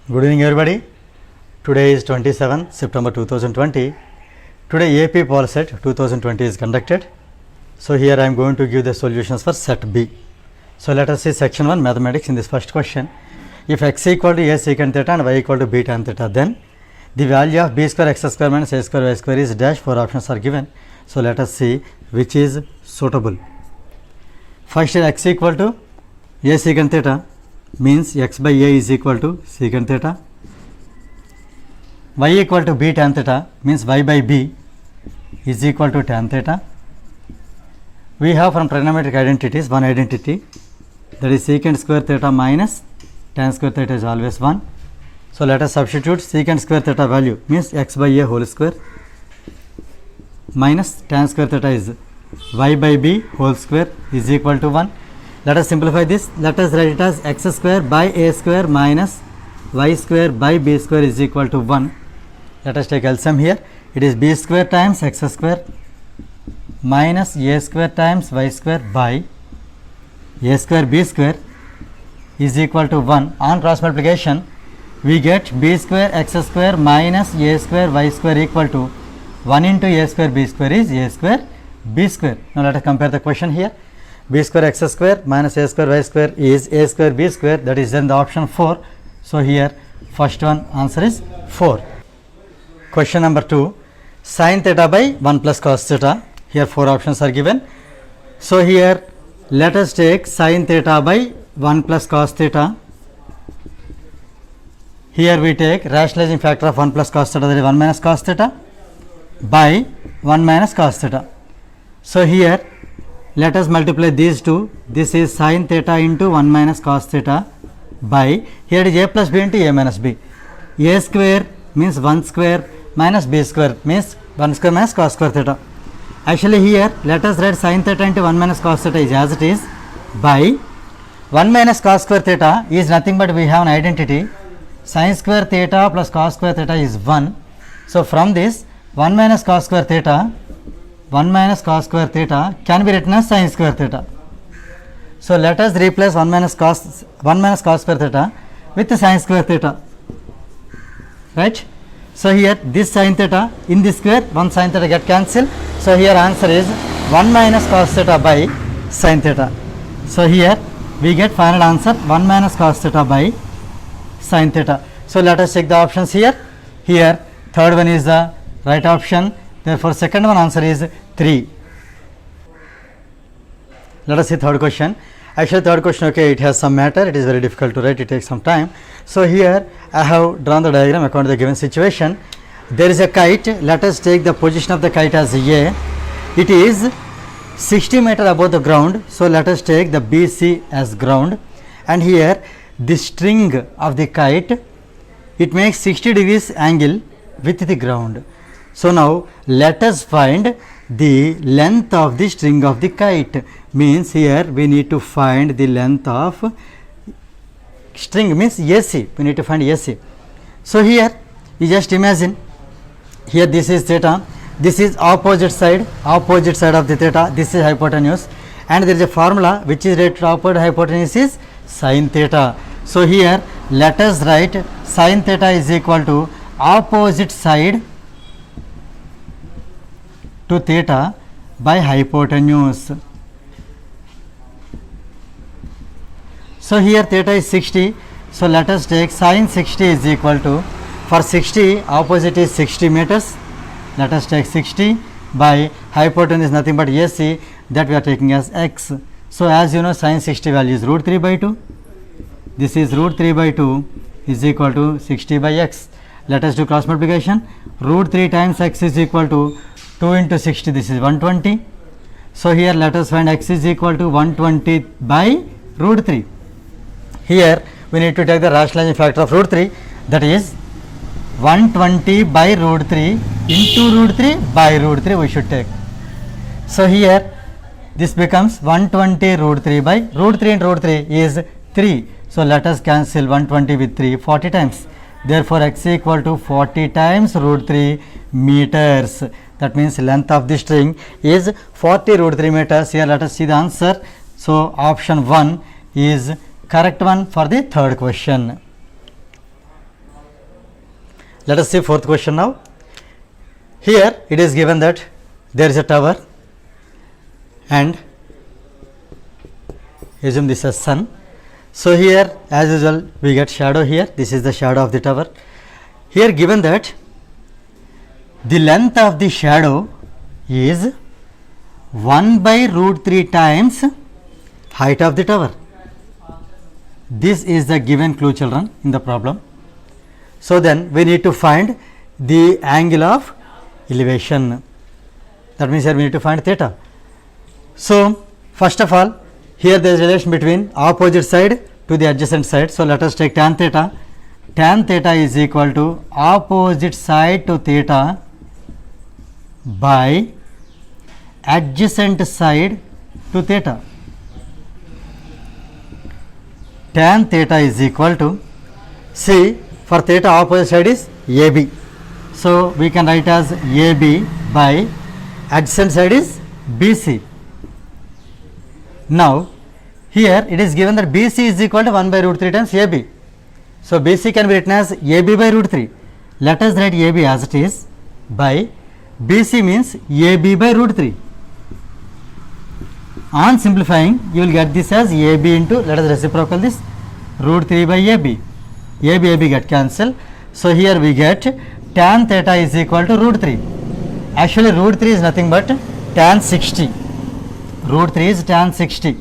Good evening everybody. Today is 27 September 2020. Today AP Polset 2020 is conducted. So here I am going to give the solutions for set B. So let us see section 1 mathematics in this first question. If x equal to a secant theta and y equal to b tan theta, then the value of b square x square minus a square y square is dash. 4 options are given. So let us see which is suitable. First x equal to a secant theta means x by a is equal to secant theta. Y equal to b tan theta means y by b is equal to tan theta. We have from trigonometric identities one identity, that is secant square theta minus tan square theta is always 1. So let us substitute secant square theta value means x by a whole square minus tan square theta is y by b whole square is equal to 1. Let us simplify this. Let us write it as x square by a square minus y square by b square is equal to 1. Let us take LCM here. It is b square times x square minus a square times y square by a square b square is equal to 1. On cross multiplication, we get b square x square minus a square y square equal to 1 into a square b square is a square b square. Now let us compare the question here. B square x square minus a square y square is a square b square, that is then the option 4. So here first one answer is 4. Question number 2, sin theta by 1 plus cos theta. Here 4 options are given. So here let us take sin theta by 1 plus cos theta. Here we take rationalizing factor of 1 plus cos theta, that is 1 minus cos theta by 1 minus cos theta. So here let us multiply these two. This is sin theta into 1 minus cos theta by, here it is a plus b into a minus b. A square means 1 square minus b square means 1 square minus cos square theta. Actually here let us write sin theta into 1 minus cos theta is as it is by 1 minus cos square theta is nothing but we have an identity, sin square theta plus cos square theta is 1. So from this 1 minus cos square theta can be written as sin square theta. So let us replace 1 minus cos square theta with sin square theta, right? So here this sin theta in this square, one sin theta get cancelled. So here answer is 1 minus cos theta by sin theta. So here we get final answer 1 minus cos theta by sin theta. So let us check the options here. Here third one is the right option. Therefore second one answer is 3. Let us see third question. Actually third question, okay, it has some matter, it is very difficult to write, it takes some time. So here I have drawn the diagram according to the given situation. There is a kite. Let us take the position of the kite as A. It is 60 meter above the ground. So let us take the BC as ground, and here the string of the kite, it makes 60 degrees angle with the ground. So now let us find the length of the string of the kite. Means here we need to find the length of string, means AC. We need to find AC. So here you just imagine, here this is theta, this is opposite side of the theta, this is hypotenuse, and there is a formula which is related to opposite hypotenuse is sin theta. So here let us write sin theta is equal to opposite side to theta by hypotenuse. So here theta is 60. So let us take sin 60 is equal to, for 60 opposite is 60 meters. Let us take 60 by hypotenuse is nothing but AC, that we are taking as x. So as you know, sin 60 value is root 3 by 2. This is root 3 by 2 is equal to 60 by x. Let us do cross multiplication. Root 3 times x is equal to 2 into 60, this is 120. So here let us find x is equal to 120 by root 3. Here we need to take the rationalizing factor of root 3, that is 120 by root 3 into root 3 by root 3 we should take. So here this becomes 120 root 3 by root 3 into root 3 is 3. So let us cancel 120 with 3 40 times. Therefore x equal to 40 times root 3 meters. That means length of the string is 40 root 3 meters. Here let us see the answer. So option 1 is correct one for the third question. Let us see fourth question now. Here it is given that there is a tower and assume this as sun. So here as usual we get shadow here. This is the shadow of the tower. Here given that the length of the shadow is 1 by root 3 times height of the tower. This is the given clue, children, in the problem. So then we need to find the angle of elevation. That means here we need to find theta. So first of all, here there is a relation between opposite side to the adjacent side. So let us take tan theta. Tan theta is equal to opposite side to theta by adjacent side to theta. Tan theta is equal to, see, for theta opposite side is AB. So we can write as AB by adjacent side is BC. Now here it is given that BC is equal to 1 by root 3 times AB. So BC can be written as AB by root 3. Let us write AB as it is by BC means AB by root 3. On simplifying, you will get this as AB into, let us reciprocal this, root 3 by AB. AB get cancelled. So here we get tan theta is equal to root 3. Actually root 3 is nothing but tan 60. Root 3 is tan 60.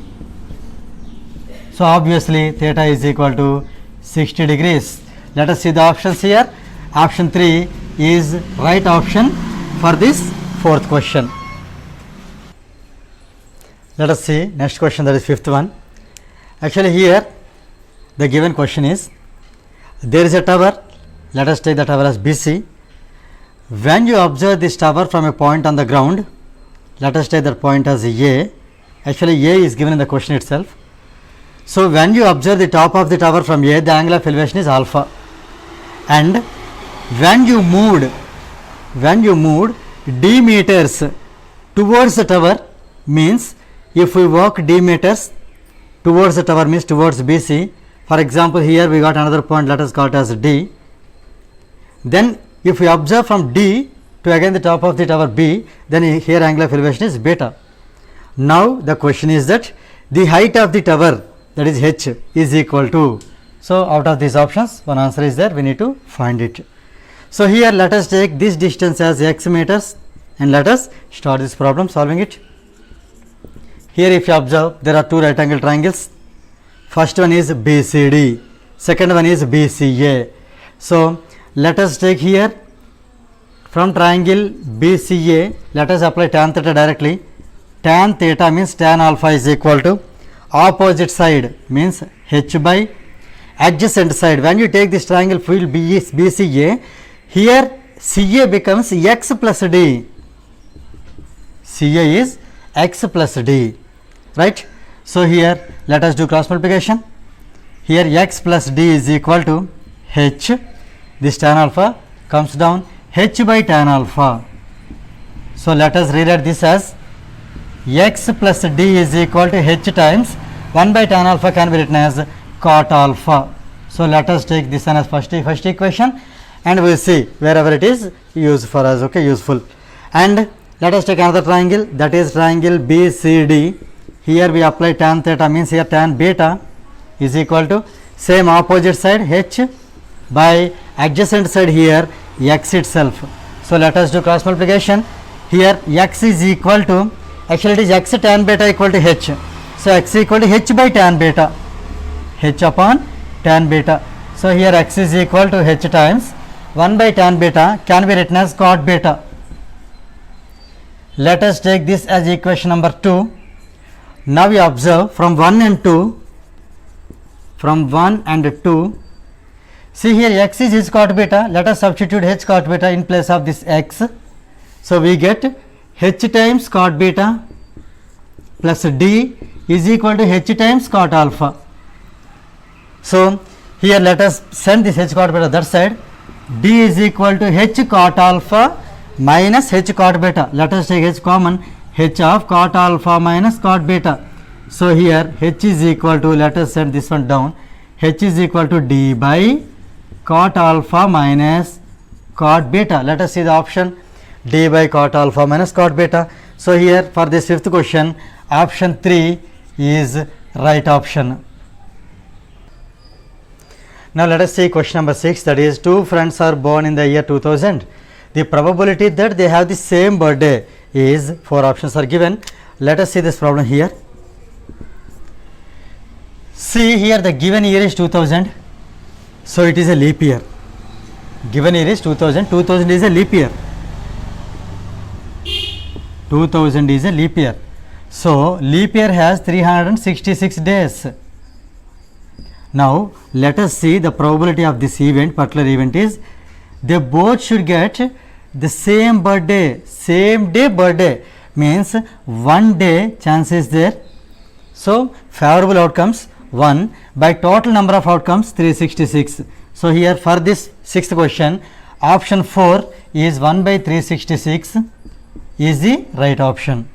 So obviously theta is equal to 60 degrees. Let us see the options here. Option 3 is right option for this fourth question. Let us see next question, that is fifth one. Actually here the given question is, there is a tower, let us take the tower as BC. When you observe this tower from a point on the ground, let us take that point as A. Actually A is given in the question itself. So when you observe the top of the tower from A, the angle of elevation is alpha. And when you moved d meters towards the tower, means if we walk d meters towards the tower means towards BC. For example, here we got another point, let us call it as D. Then if we observe from D to again the top of the tower B, then here angle of elevation is beta. Now the question is that the height of the tower, that is H, is equal to, so out of these options one answer is there, we need to find it. So here let us take this distance as x meters and let us start this problem solving it. Here if you observe, there are two right angle triangles. First one is BCD, second one is BCA. So let us take here from triangle BCA, let us apply tan theta directly. Tan theta means tan alpha is equal to opposite side means H by adjacent side. When you take this triangle field BCA, here CA becomes x plus D. CA is x plus D, right? So here let us do cross multiplication. Here x plus D is equal to H, this tan alpha comes down, H by tan alpha. So let us rewrite this as x plus D is equal to H times 1 by tan alpha can be written as cot alpha. So let us take this one as first equation and we will see wherever it is used for us, okay, useful. And let us take another triangle, that is triangle BCD. Here we apply tan theta means here tan beta is equal to same opposite side H by adjacent side here x itself. So let us do cross multiplication. Here x is equal to, actually it is x tan beta equal to H. So x equal to H by tan beta, H upon tan beta. So here x is equal to H times 1 by tan beta can be written as cot beta. Let us take this as equation number 2. Now we observe from 1 and 2, see here x is H cot beta, let us substitute H cot beta in place of this x. So we get H times cot beta plus D is equal to H times cot alpha. So here let us send this H cot beta that side, D is equal to H cot alpha minus H cot beta. Let us take H common, H of cot alpha minus cot beta. So here H is equal to, let us send this one down, H is equal to D by cot alpha minus cot beta. Let us see the option d by cot alpha minus cot beta. So here for this fifth question, option 3 is right option. Now let us see question number 6, that is two friends are born in the year 2000. The probability that they have the same birthday is, 4 options are given. Let us see this problem here. See here the given year is 2000, so it is a leap year. Given year is 2000, 2000 is a leap year. 2000 is a leap year. So leap year has 366 days. Now let us see the probability of this event, particular event is they both should get the same birthday, same day birthday, means one day chance is there. So favorable outcomes 1 by total number of outcomes 366. So here for this sixth question, option 4 is 1 by 366 is the right option.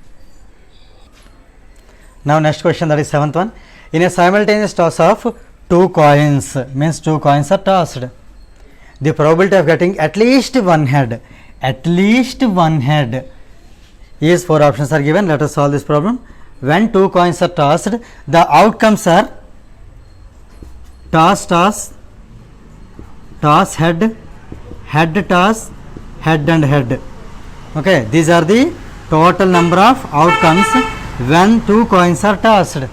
Now next question, that is seventh one. In a simultaneous toss of two coins, means two coins are tossed, the probability of getting at least one head is, 4 options are given. Let us solve this problem. When two coins are tossed, the outcomes are toss toss, toss head, head toss, head and head. Okay, these are the total number of outcomes when two coins are tossed.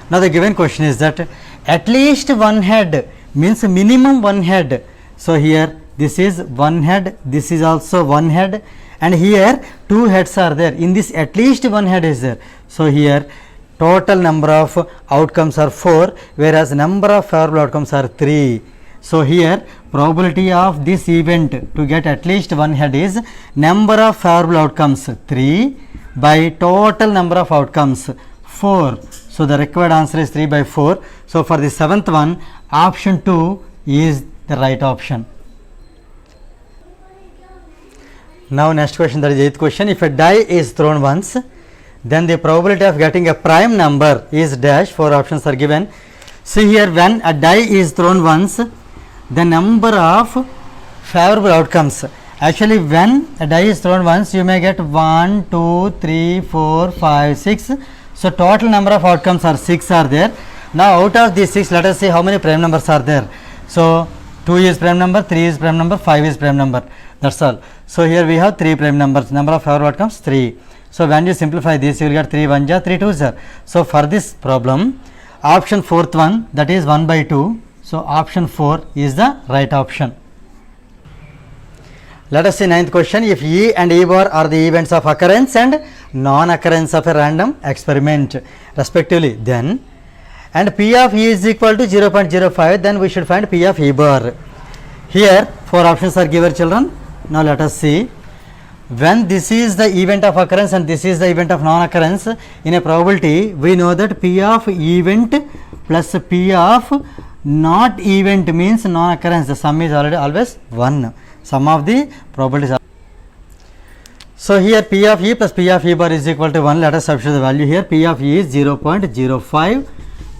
Now the given question is that at least one head means minimum one head. So here this is one head, this is also one head, and here two heads are there. In this at least one head is there. So here total number of outcomes are 4, whereas number of favorable outcomes are 3. So here probability of this event to get at least one head is number of favorable outcomes 3 by total number of outcomes 4. So the required answer is 3 by 4. So for the seventh one, option 2 is the right option. Now next question, that is eighth question. If a die is thrown once, then the probability of getting a prime number is dash. 4 options are given. See here, when a die is thrown once, the number of favorable outcomes. Actually, when a die is thrown once, you may get 1, 2, 3, 4, 5, 6. So total number of outcomes are 6 are there. Now out of these 6, let us see how many prime numbers are there. So 2 is prime number, 3 is prime number, 5 is prime number. That's all. So here we have 3 prime numbers. Number of favorable outcomes 3. So when you simplify this, you will get 3 1 ja, 3 2 ja. So for this problem, option 4th one, that is 1 by 2. So option 4 is the right option. Let us see ninth question. If E and E bar are the events of occurrence and non-occurrence of a random experiment respectively, then and P of E is equal to 0.05, then we should find P of E bar. Here 4 options are given, children. Now let us see. When this is the event of occurrence and this is the event of non-occurrence, in a probability we know that P of event plus P of not event means non-occurrence. The sum is always 1. Sum of the probabilities are. So here P of E plus P of E bar is equal to 1. Let us substitute the value here. P of E is 0.05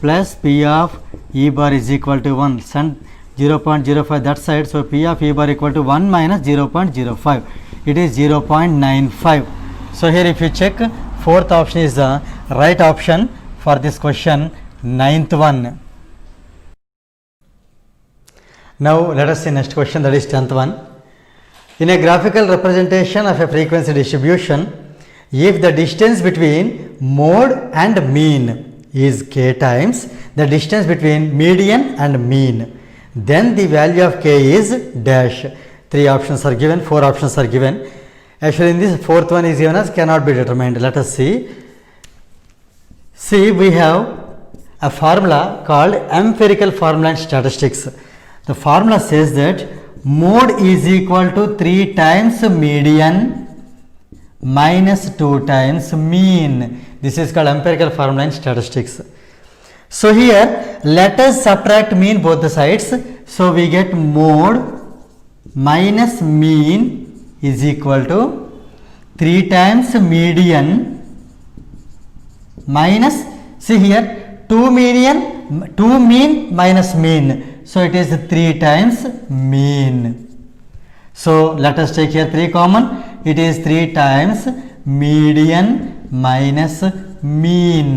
plus P of E bar is equal to 1. Send 0.05 that side. So P of E bar equal to 1 minus 0.05. It is 0.95. So here if you check, 4th option is the right option for this question, 9th one. Now let us see next question, that is 10th one. In a graphical representation of a frequency distribution, if the distance between mode and mean is k times the distance between median and mean, then the value of k is dash. 3 options are given, 4 options are given. Actually in this 4th one is given as cannot be determined. Let us see. See, we have a formula called empirical formula in statistics. The formula says that mode is equal to 3 times median minus 2 times mean. This is called empirical formula in statistics. So here let us subtract mean both the sides. So we get mode minus mean is equal to 3 times median minus, see here 2 mean minus mean. So it is 3 times mean. So let us take here 3 common. It is 3 times median minus mean.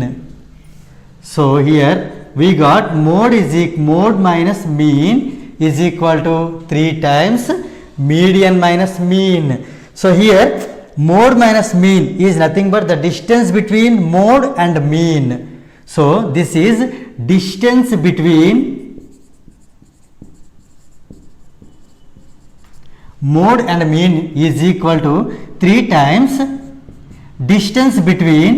So here we got mode minus mean is equal to 3 times median minus mean. So here mode minus mean is nothing but the distance between mode and mean. So this is distance between mode and mean is equal to 3 times distance between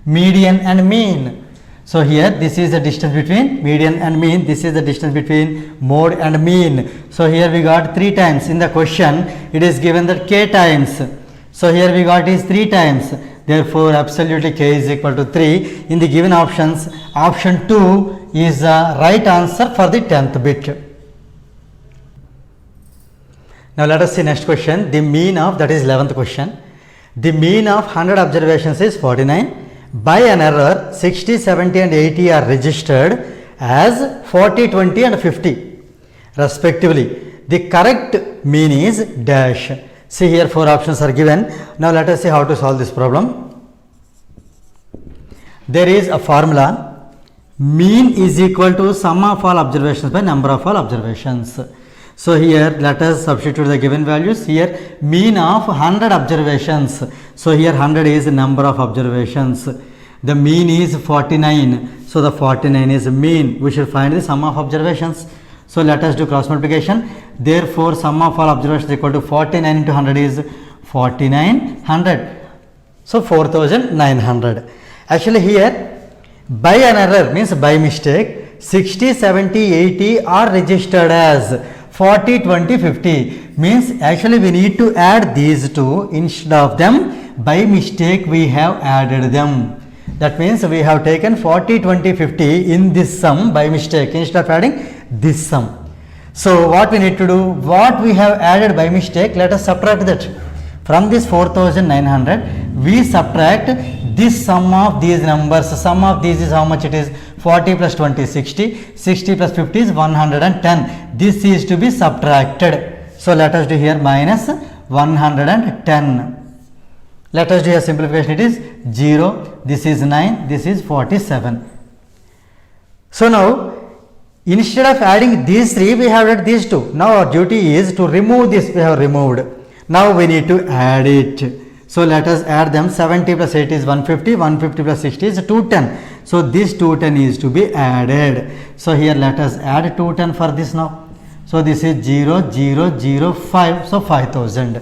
median and mean. So here this is the distance between median and mean, this is the distance between mode and mean. So here we got 3 times. In the question it is given that k times. So here we got is 3 times. Therefore absolutely k is equal to 3. In the given options, option 2 is the right answer for the 10th bit. Now let us see next question. The mean of, that is 11th question. The mean of 100 observations is 49. By an error 60, 70 and 80 are registered as 40, 20 and 50 respectively. The correct mean is dash. See here 4 options are given. Now let us see how to solve this problem. There is a formula, mean is equal to sum of all observations by number of all observations. So here let us substitute the given values. Here mean of 100 observations. So here 100 is the number of observations. The mean is 49. So the 49 is mean. We should find the sum of observations. So let us do cross multiplication. Therefore sum of all observations equal to 49 into 100 is 4900. So 4900. Actually here by an error means by mistake 60, 70, 80 are registered as 40, 20, 50 means actually we need to add these two. Instead of them by mistake we have added them. That means we have taken 40, 20, 50 in this sum by mistake instead of adding this sum. So what we need to do, what we have added by mistake, let us subtract that. From this 4900 we subtract this sum of these numbers. Sum of these is how much it is? 40 plus 20 60, 60 plus 50 is 110. This is to be subtracted. So let us do here minus 110. Let us do a simplification. It is 0, this is 9, this is 47. So now instead of adding these 3 we have added these 2. Now our duty is to remove this. We have removed. Now we need to add it. So let us add them. 70 plus 8 is 150, 150 plus 60 is 210. So this 210 is to be added. So here let us add 210 for this now. So this is 0,005. So 5000.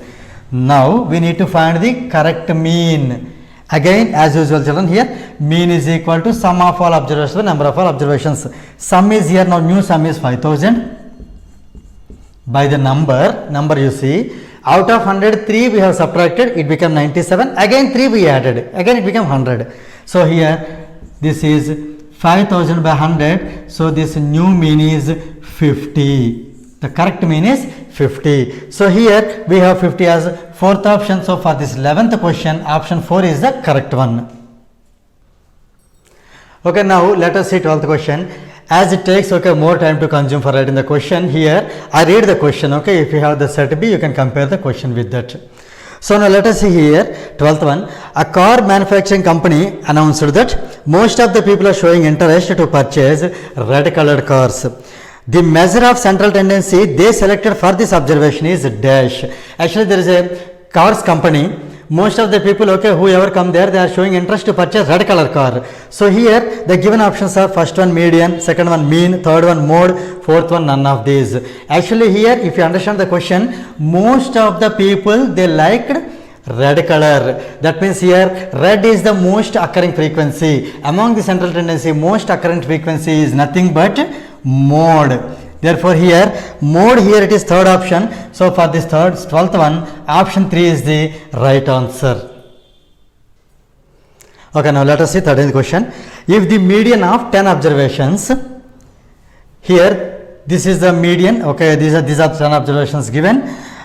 Now we need to find the correct mean. Again as usual children, here mean is equal to sum of all observations, number of all observations. Sum is here, now new sum is 5000 by the number you see. Out of 100 3 we have subtracted, it became 97. Again 3 we added, again it became 100. So here this is 5000 by 100. So this new mean is 50. The correct mean is 50. So here we have 50 as 4th option. So for this 11th question, option 4 is the correct one. Okay, now let us see 12th question. As it takes more time to consume for writing the question, here I read the question. Okay, if you have the set B, you can compare the question with that. So now let us see here 12th one. A car manufacturing company announced that most of the people are showing interest to purchase red colored cars. The measure of central tendency they selected for this observation is dash. Actually there is a cars company. Most of the people, okay, whoever come there, they are showing interest to purchase red color car. So here the given options are first one median, second one mean, third one mode, fourth one none of these. Actually here if you understand the question, most of the people they liked red color. That means here red is the most occurring frequency. Among the central tendency, most occurring frequency is nothing but mode. Therefore here mode, here it is third option. So for this 12th one, option 3 is the right answer. Okay, now let us see 13th question. If the median of 10 observations, here this is the median. Okay, these are 10 observations given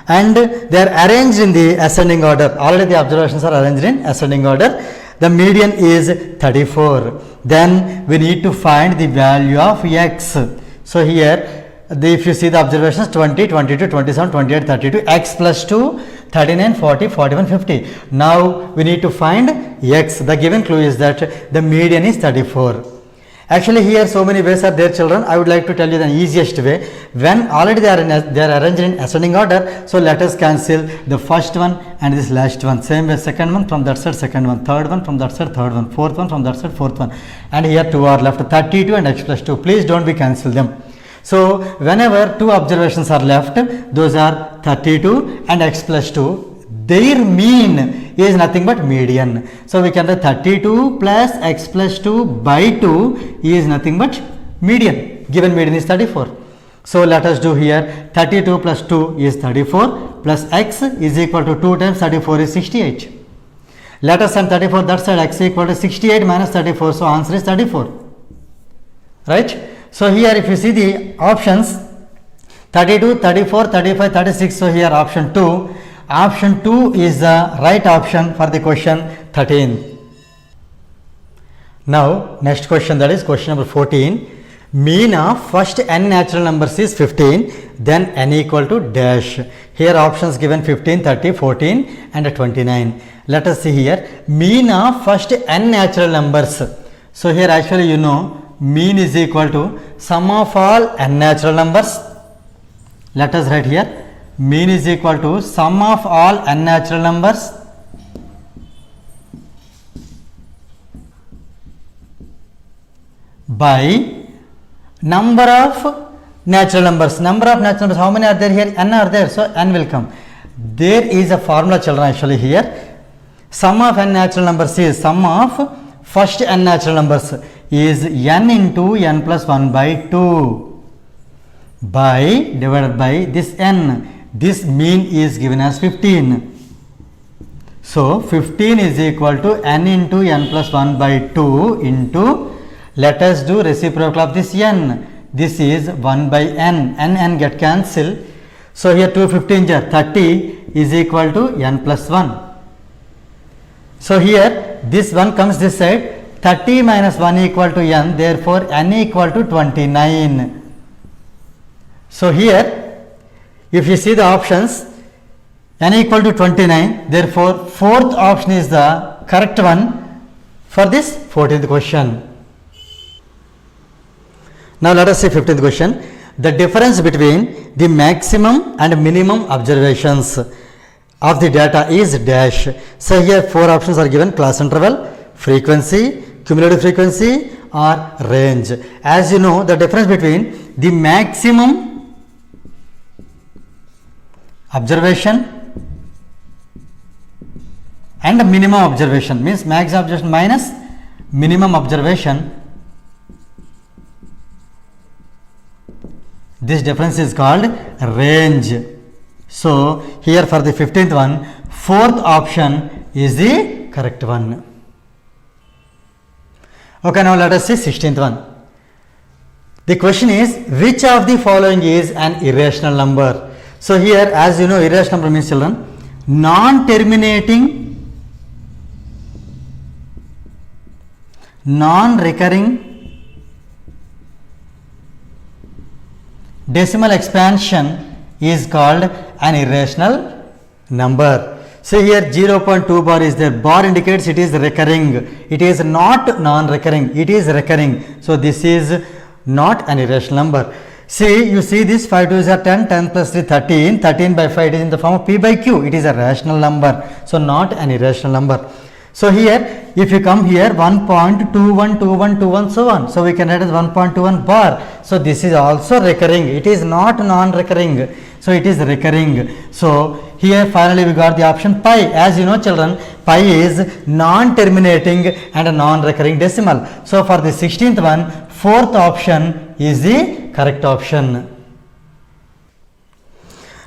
and they are arranged in the ascending order. Already the observations are arranged in ascending order. The median is 34. Then we need to find the value of x. So here if you see the observations 20, 22, 27, 28, 32, x plus 2, 39, 40, 41, 50. Now we need to find x. The given clue is that the median is 34. Actually here so many ways are there, children. I would like to tell you the easiest way. When already they are arranged in ascending order, so let us cancel the first one and this last one. Same way second one from that side, second one, third one from that side, third one, fourth one from that side, fourth one, and here 2 are left, 32 and x plus 2. Please don't be cancel them. So whenever 2 observations are left, those are 32 and x plus 2. Their mean is nothing but median. So we can write 32 plus x plus 2 by 2 is nothing but median. Given median is 34. So let us do here 32 plus 2 is 34 plus x is equal to 2 times 34 is 68. Let us send 34 that side, x equal to 68 minus 34. So answer is 34. Right? So here if you see the options 32, 34, 35, 36. So here option 2. Option 2 is the right option for the question 13. Now next question, that is question number 14. Mean of first n natural numbers is 15, then n equal to dash. Here options given 15, 30, 14 and 29. Let us see here. Mean of first n natural numbers. So here actually you know mean is equal to sum of all n natural numbers. Let us write here. Mean is equal to sum of all n natural numbers by number of natural numbers. Number of natural numbers, how many are there here? N are there, so n will come. There is a formula, children, actually here. Sum of n natural numbers is sum of first n natural numbers is n into n plus 1 by 2 by divided by this n. This mean is given as 15. So 15 is equal to n into n plus 1 by 2 into, let us do reciprocal of this n. This is 1 by n. N get cancelled. So here 2 15 are 30 is equal to n plus 1. So here this 1 comes this side, 30 minus 1 equal to n, therefore n equal to 29. So here if you see the options, n equal to 29, therefore fourth option is the correct one for this 14th question. Now let us see 15th question. The difference between the maximum and minimum observations of the data is dash. So here 4 options are given: class interval, frequency, cumulative frequency or range. As you know, the difference between the maximum observation and minimum observation means max observation minus minimum observation. This difference is called range. So here for the 15th one, fourth option is the correct one. Okay, now let us see 16th one. The question is, which of the following is an irrational number? So here, as you know, irrational number means, children, non-terminating, non-recurring decimal expansion is called an irrational number. So here 0.2 bar is there. Bar indicates it is recurring. It is not non-recurring. It is recurring. So this is not an irrational number. See, you see this 5 2s are 10, 10 plus 3 13, 13 by 5 it is in the form of p by q. It is a rational number. So not an irrational number. So here, if you come here 1.212121 so on. So we can write as 1.21 bar. So this is also recurring. It is not non-recurring. So it is recurring. So here finally we got the option pi. As you know, children, pi is non-terminating and a non-recurring decimal. So for the 16th one, fourth option is the correct option.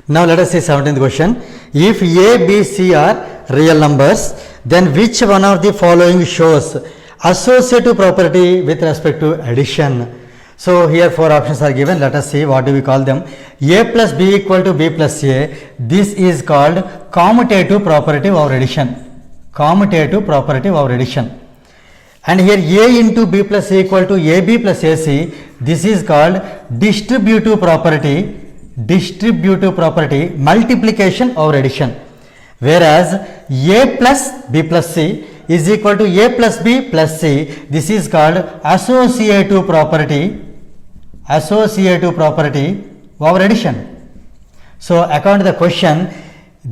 Now let us see 17th question. If A, B, C are real numbers, then which one of the following shows associative property with respect to addition? So here 4 options are given. Let us see what do we call them. A plus B equal to B plus A. This is called commutative property of addition. Commutative property of addition. and here A into B plus C equal to AB plus AC. This is called distributive property, multiplication or addition. Whereas A plus B plus C is equal to A plus B plus C. This is called associative property over addition. So according to the question,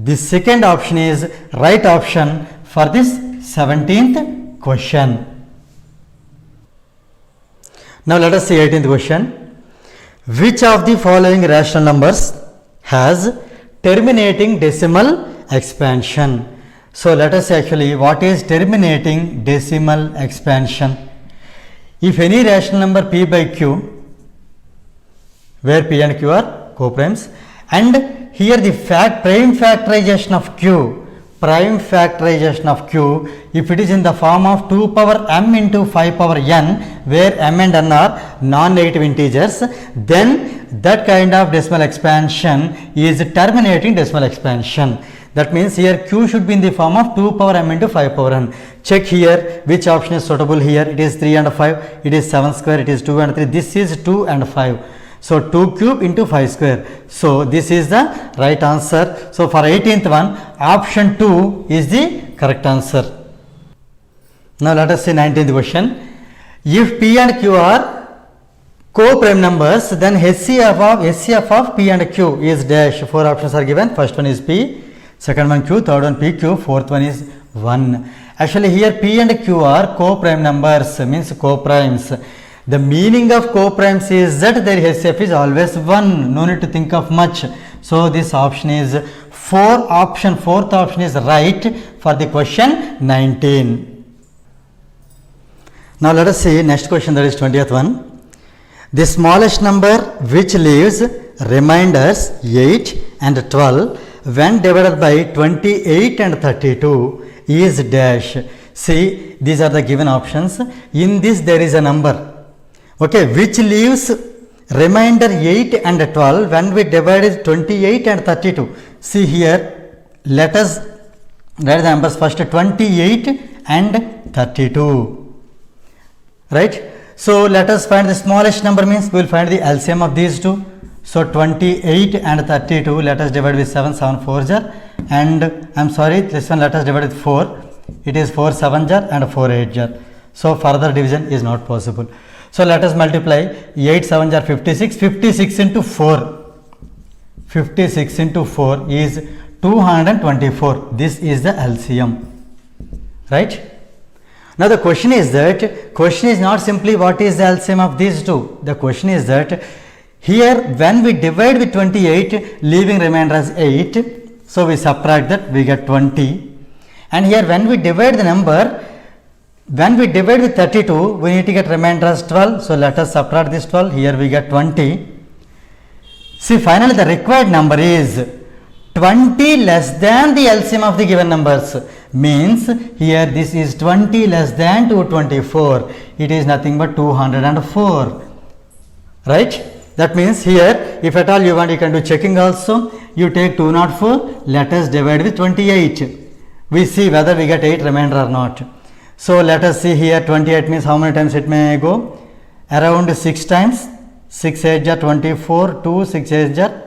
the second option is right option for this 17th question. Now let us see 18th question. Which of the following rational numbers has terminating decimal expansion? So let us see actually what is terminating decimal expansion. If any rational number p by q, where p and q are co-primes, and here the prime factorization of q, if it is in the form of 2 power m into 5 power n, where m and n are non-negative integers, then that kind of decimal expansion is terminating decimal expansion. That means here q should be in the form of 2 power m into 5 power n. Check here which option is suitable here. It is 3 and 5, it is 7 square, it is 2 and 3, this is 2 and 5. So 2 cube into 5 square. So this is the right answer. So for 18th one, option 2 is the correct answer. Now let us see 19th question. If p and q are co-prime numbers, then HCF of p and q is dash. 4 options are given. First one is p, second one q, third one pq, fourth one is 1. Actually here p and q are co-prime numbers, means co-primes. The meaning of co-primes is that their HCF is always 1. No need to think of much. So this option is fourth option is right for the question 19. Now let us see next question, that is 20th one. The smallest number which leaves remainders 8 and 12 when divided by 28 and 32 is dash. See, these are the given options. In this there is a number, okay, which leaves remainder 8 and 12 when we divide 28 and 32. See here, let us write the numbers first, 28 and 32. Right? So let us find the smallest number, means we will find the LCM of these two. So 28 and 32, let us divide with 7, 7 4 jar, and I am sorry, this one let us divide with 4. It is 4 7 jar and 4 8 jar. So further division is not possible. So let us multiply 8 7 jar 56, 56 into 4. 56 into 4 is 224. This is the LCM. Right? Now the question is not simply what is the LCM of these two. The question is that here when we divide with 28, leaving remainder as 8, so we subtract that, we get 20. And here when we divide the number, when we divide with 32, we need to get remainder as 12. So let us subtract this 12. Here we get 20. See, finally the required number is 20 less than the LCM of the given numbers. Means here this is 20 less than 224. It is nothing but 204. Right? That means here, if at all you want, you can do checking also. You take 204. Let us divide with 28. We see whether we get 8 remainder or not. So let us see here, 28 means how many times it may go? Around 6 times. 6 8 jar 24, 2 6 8 jar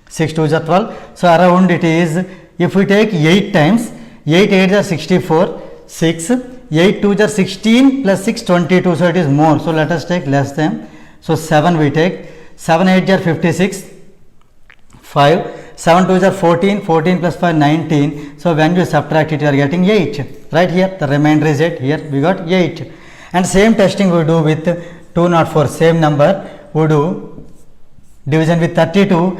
6 2 jar 12. So around it is, if we take 8 times, 8 8 jar 64, 6, 8 2 jar 16 plus 6 22. So it is more. So let us take less than. So 7 we take, 7 8 jar 56, 5. 7 2 is 14, 14 plus 5 19. So when you subtract it, you are getting 8. Right here the remainder is 8. Here we got 8. And same testing we do with 204, same number we do division with 32.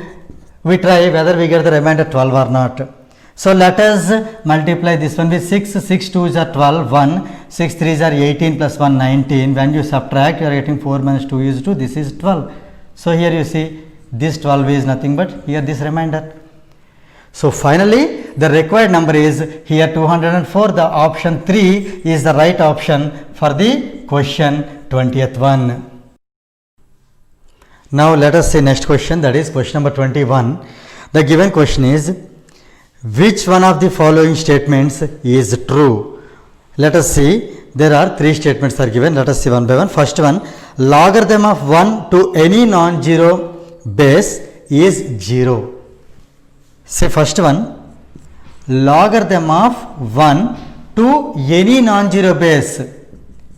We try whether we get the remainder 12 or not. So let us multiply this one with 6. 6 2 is 12, 1. 6 3 is 18 plus 1 19. When you subtract, you are getting 4 minus 2 is 2. This is 12. So here you see, this 12 is nothing but here this remainder. So finally the required number is here 204. The option 3 is the right option for the question 20th one. Now let us see next question, that is question number 21. The given question is, which one of the following statements is true? Let us see. there are three statements are given. Let us see one by one. First one, logarithm of 1 to any non-zero base is 0. Say first one, logarithm of 1 to any non-zero base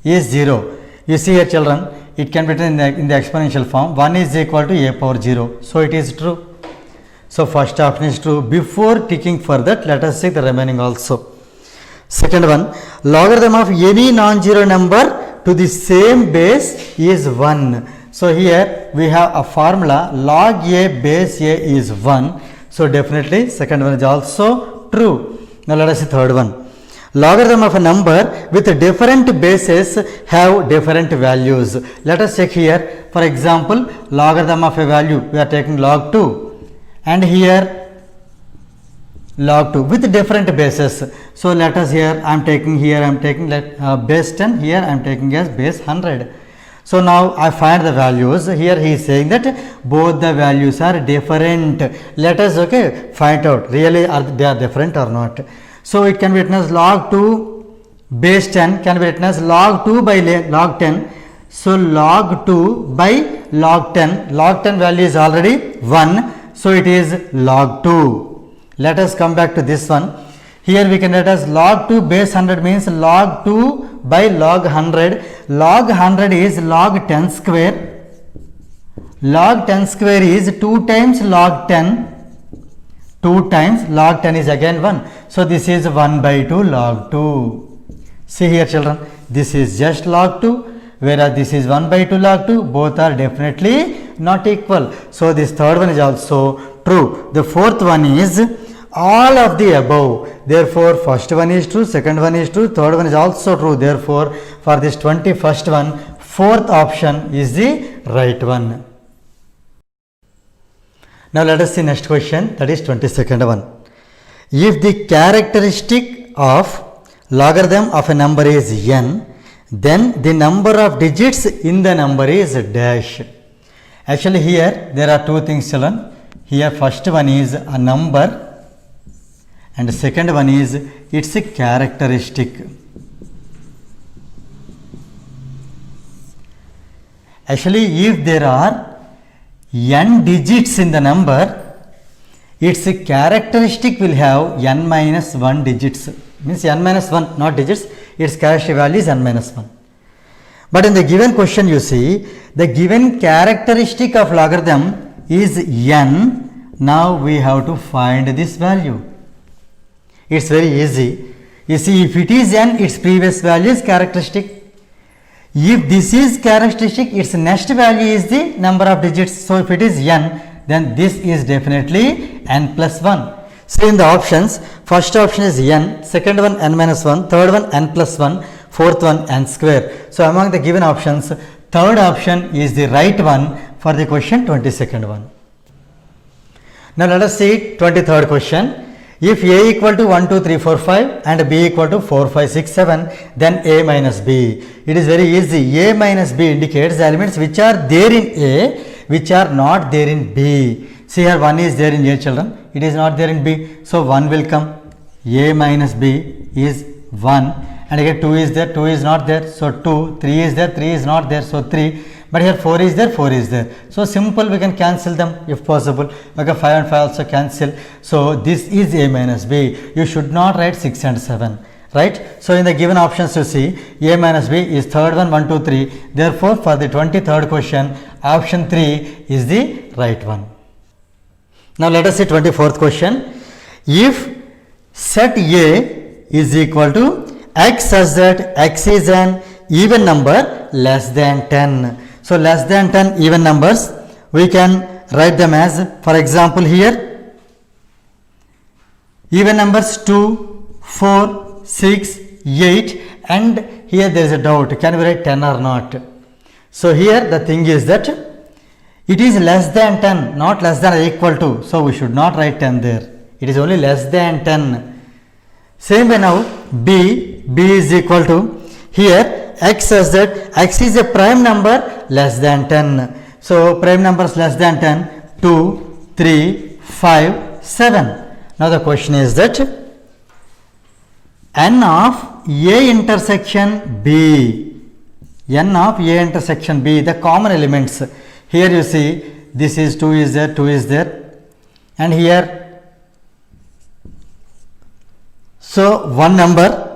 is 0. You see here children, it can be written in the exponential form. 1 is equal to a power 0. So it is true. So first option is true. Before ticking for that, let us see the remaining also. Second one, logarithm of any non-zero number to the same base is 1. So here we have a formula, log a base a is 1. So definitely second one is also true. Now let us see third one. Logarithm of a number with different bases have different values. Let us check here. For example, logarithm of a value, we are taking log 2 and here log 2 with different bases. So let us here, I am taking base 10, here I am taking as base 100. So now I find the values. Here he is saying that both the values are different. Let us find out really they are different or not. So it can be written as log 2 base 10 can be written as log 2 by log 10. So log 2 by log 10. Log 10 value is already 1. So it is log 2. Let us come back to this one. Here we can write as log 2 base 100 means log 2 by log 100. Log 100 is log 10 square. Log 10 square is 2 times log 10. 2 times log 10 is again 1. So this is 1 by 2 log 2. See here children, this is just log 2, whereas this is 1 by 2 log 2. Both are definitely not equal. So this third one is also true. The fourth one is all of the above. Therefore first one is true, second one is true, third one is also true. Therefore for this 21st one, fourth option is the right one. Now let us see next question, that is 22nd one. If the characteristic of logarithm of a number is n, then the number of digits in the number is dash. Actually here there are two things children. Here first one is a number and the second one is its a characteristic. Actually if there are n digits in the number, its characteristic will have n minus 1 digits. Means n minus 1 not digits, its characteristic value is n minus 1. But in the given question you see, the given characteristic of logarithm is n. Now we have to find this value. It's very easy. You see, if it is n, its previous value is characteristic. If this is characteristic, its next value is the number of digits. So if it is n, then this is definitely n plus 1. So in the options, first option is n, second one n minus 1, third one n plus 1, fourth one n square. So among the given options, third option is the right one for the question 22nd one. Now let us see 23rd question. If a equal to 1, 2, 3, 4, 5 and b equal to 4, 5, 6, 7, then a minus b. It is very easy. A minus b indicates the elements which are there in a, which are not there in b. See here 1 is there in a children, it is not there in b. So 1 will come, a minus b is 1, and again 2 is there, 2 is not there. So 2, 3 is there, 3 is not there. So 3. But here 4 is there, 4 is there. So simple, we can cancel them if possible. Okay, 5 and 5 also cancel. So this is a minus b. You should not write 6 and 7. Right? So in the given options you see, a minus b is third one, 1, 2, 3. Therefore for the 23rd question, option 3 is the right one. Now let us see 24th question. If set A is equal to x such that x is an even number less than 10. So less than 10 even numbers, we can write them as, for example here, even numbers 2, 4, 6, 8, and here there is a doubt, can we write 10 or not? So here the thing is that it is less than 10, not less than or equal to, so we should not write 10 there. It is only less than 10. Same way now, b is equal to, here x says that x is a prime number less than 10. So prime numbers less than 10, 2, 3, 5, 7. Now the question is that n of A intersection B, n of A intersection B, the common elements. Here you see this is 2 is there, 2 is there, and here so one number.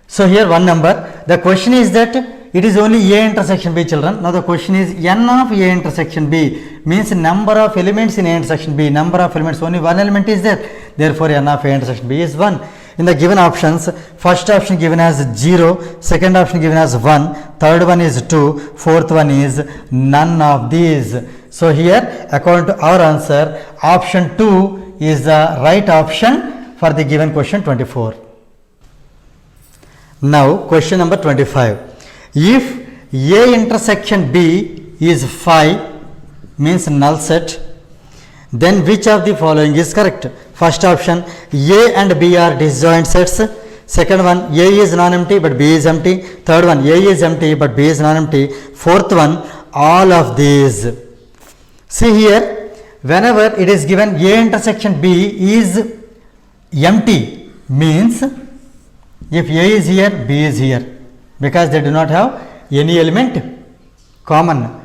So here one number. The question is that it is only A intersection B, children. Now the question is n of A intersection B means number of elements in A intersection B. Number of elements, only one element is there. Therefore n of A intersection B is 1. In the given options, first option given as 0, second option given as 1, third one is 2, fourth one is none of these. So here according to our answer, option 2 is the right option for the given question 24. Now question number 25. If A intersection B is 5 means null set, then which of the following is correct? First option, A and B are disjoint sets. Second one, A is non-empty but B is empty. Third one, A is empty but B is non-empty. Fourth one, all of these. See here, whenever it is given A intersection B is empty means if A is here, B is here, because they do not have any element common.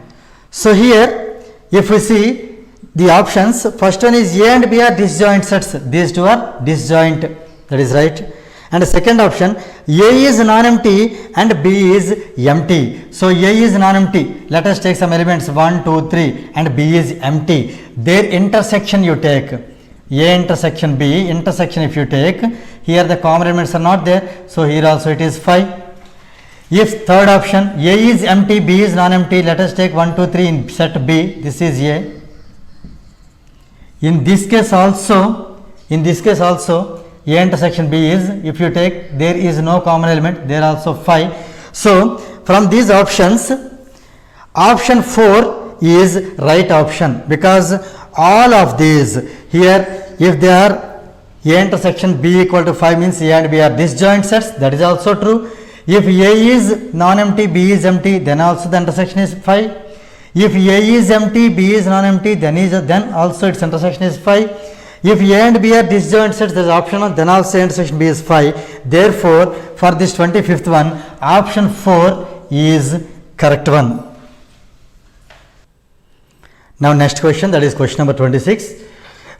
So here if we see the options, first one is A and B are disjoint sets. These two are disjoint, that is right. And the second option, A is non-empty and B is empty. So A is non-empty. Let us take some elements 1, 2, 3 and B is empty. Their intersection you take. A intersection B, intersection if you take, here the common elements are not there. So here also it is 5. If third option, A is empty, B is non-empty, let us take 1, 2, 3 in set B. This is A. In this case also, A intersection B is, if you take, there is no common element, there are also 5. So from these options, option 4 is right option, because all of these here, if they are A intersection B equal to 5 means A and B are disjoint sets, that is also true. If A is non-empty, B is empty, then also the intersection is 5. If A is empty, B is non-empty, then also its intersection is 5. If A and B are disjoint sets, there is option 1, then also intersection B is 5. Therefore, for this 25th one, option 4 is correct one. Now next question, that is question number 26.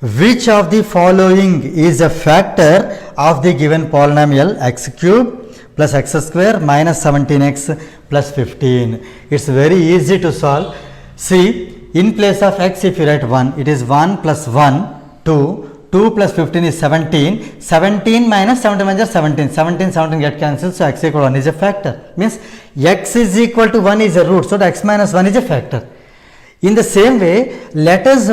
Which of the following is a factor of the given polynomial x cube plus x square minus 17x plus 15? It's very easy to solve. See, in place of x if you write 1, it is 1 plus 1, 2, 2 plus 15 is 17, 17 minus 71 is 17, 17 get cancelled, so x equal 1 is a factor. Means x is equal to 1 is a root, so x minus 1 is a factor. In the same way, let us,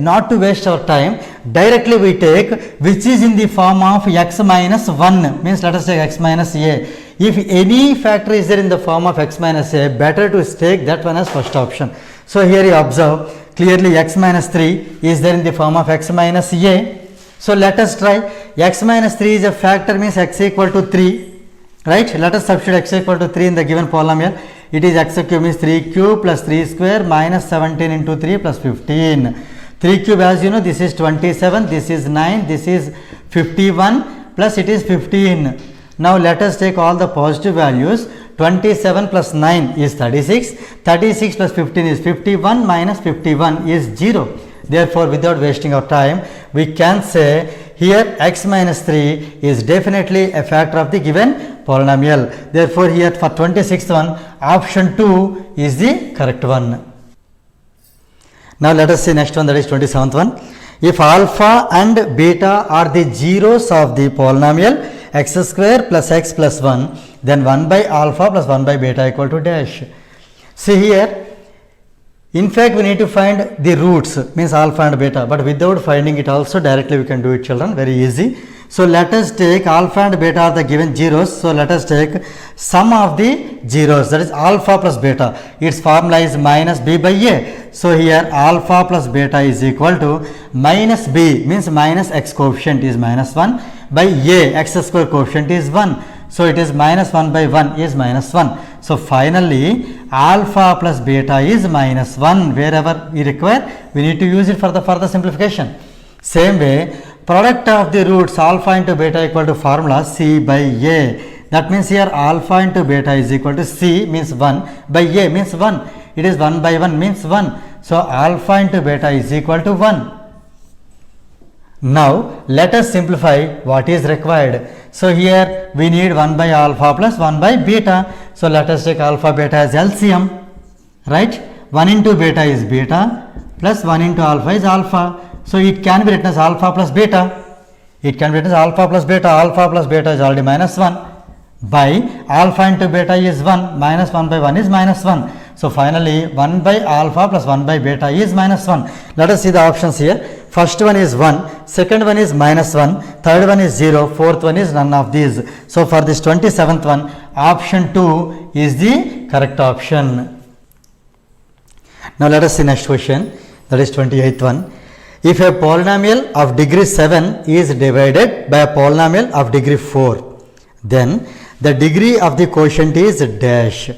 not to waste our time, directly we take which is in the form of x minus 1, means let us take x minus a. If any factor is there in the form of x minus a, better to take that one as first option. So here you observe clearly x minus 3 is there in the form of x minus a. So let us try. X minus 3 is a factor, means x equal to 3, right? Let us substitute x equal to 3 in the given polynomial. It is x cube means 3 cube plus 3 square minus 17 into 3 plus 15. 3 cube, as you know, this is 27, this is 9, this is 51 plus it is 15. Now let us take all the positive values. 27 plus 9 is 36, 36 plus 15 is 51, minus 51 is 0. Therefore, without wasting our time, we can say here x minus 3 is definitely a factor of the given polynomial. Therefore, here for 26th one, option 2 is the correct one. Now let us see next one, that is 27th one. If alpha and beta are the zeros of the polynomial x square plus x plus 1, then 1 by alpha plus 1 by beta equal to dash. See here, in fact we need to find the roots, means alpha and beta, but without finding it also directly we can do it, children, very easy. So let us take alpha and beta are the given zeros. So let us take sum of the zeros, that is alpha plus beta. Its formula is minus b by a. So here alpha plus beta is equal to minus b, means minus x coefficient is minus 1 by a, x square coefficient is 1. So it is minus 1 by 1 is minus 1. So finally alpha plus beta is minus 1. Wherever we require, we need to use it for the further simplification. Same way, Product of the roots alpha into beta equal to formula C by A. That means here alpha into beta is equal to C means 1 by A means 1. It is 1 by 1 means 1. So alpha into beta is equal to 1. Now let us simplify what is required. So here we need 1 by alpha plus 1 by beta. So let us take alpha beta as LCM, right? 1 into beta is beta plus 1 into alpha is alpha. So it can be written as alpha plus beta. It can be written as alpha plus beta. Alpha plus beta is already minus 1 by alpha into beta is 1 minus 1 by 1 is minus 1. So finally 1 by alpha plus 1 by beta is minus 1. Let us see the options here. First one is 1, second one is minus 1, third one is 0, fourth one is none of these. So for this 27th one, option 2 is the correct option. Now let us see next question, that is 28th one. If a polynomial of degree 7 is divided by a polynomial of degree 4, then the degree of the quotient is dash.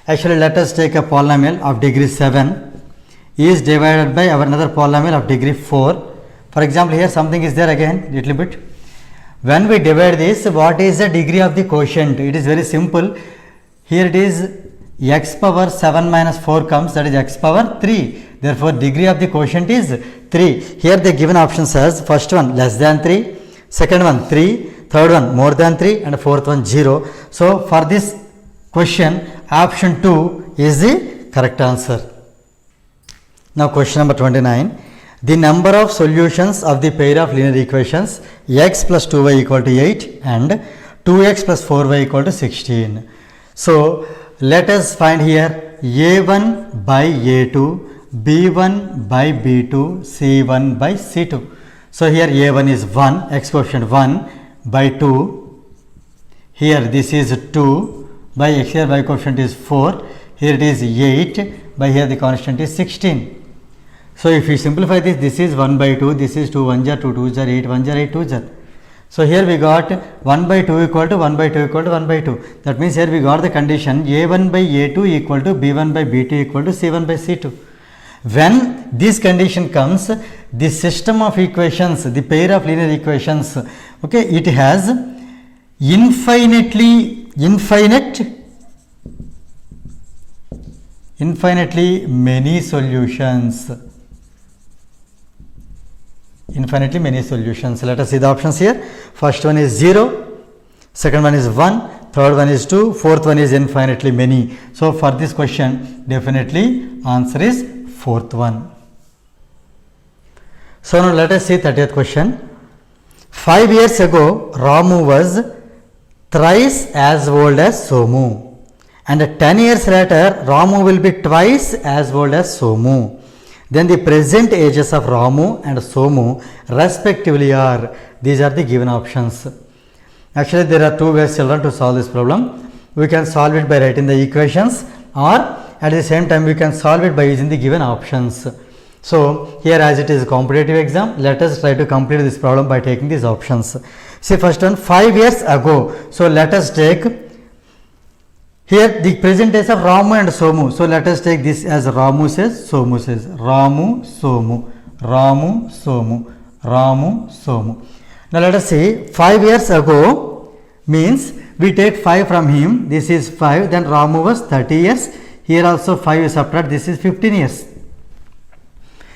Actually let us take a polynomial of degree 7 is divided by another polynomial of degree 4. For example, here something is there again little bit. When we divide this, what is the degree of the quotient? It is very simple. Here it is x power 7 minus 4 comes, that is x power 3. Therefore degree of the quotient is 3. Here the given option says first one less than 3, second one 3, third one more than 3 and fourth one 0. So for this question option 2 is the correct answer. Now question number 29. The number of solutions of the pair of linear equations x plus 2y equal to 8 and 2x plus 4y equal to 16. So let us find here a1 by a2, b1 by b2, c1 by c2. So here a1 is 1, x quotient 1 by 2. Here this is 2 by x, here by quotient is 4. Here it is 8 by here the constant is 16. So if you simplify this, this is 1 by 2, this is 2 1 jar 2 2 jar 8 1 jar 8 2 jar. So here we got 1 by 2 equal to 1 by 2 equal to 1 by 2. That means here we got the condition a1 by a2 equal to b1 by b2 equal to c1 by c2. When this condition comes, the system of equations, the pair of linear equations, okay, it has infinitely many solutions. Infinitely many solutions. Let us see the options here. First one is 0, second one is 1, third one is 2, fourth one is infinitely many. So for this question definitely answer is fourth one. So now let us see 30th question. 5 years ago Ramu was thrice as old as Somu, and 10 years later Ramu will be twice as old as Somu. Then the present ages of Ramu and Somu respectively are. These are the given options. Actually there are two ways children to solve this problem. We can solve it by writing the equations, or at the same time we can solve it by using the given options. So here as it is a competitive exam, let us try to complete this problem by taking these options. See first one 5 years ago. So let us take here the present days of Ramu and Somu. So let us take this as Ramu says, Somu says. Ramu, Somu, Ramu, Somu, Ramu, Somu. Now let us see 5 years ago means we take 5 from him. This is 5. Then Ramu was 30 years. Here also 5 is subtract. This is 15 years.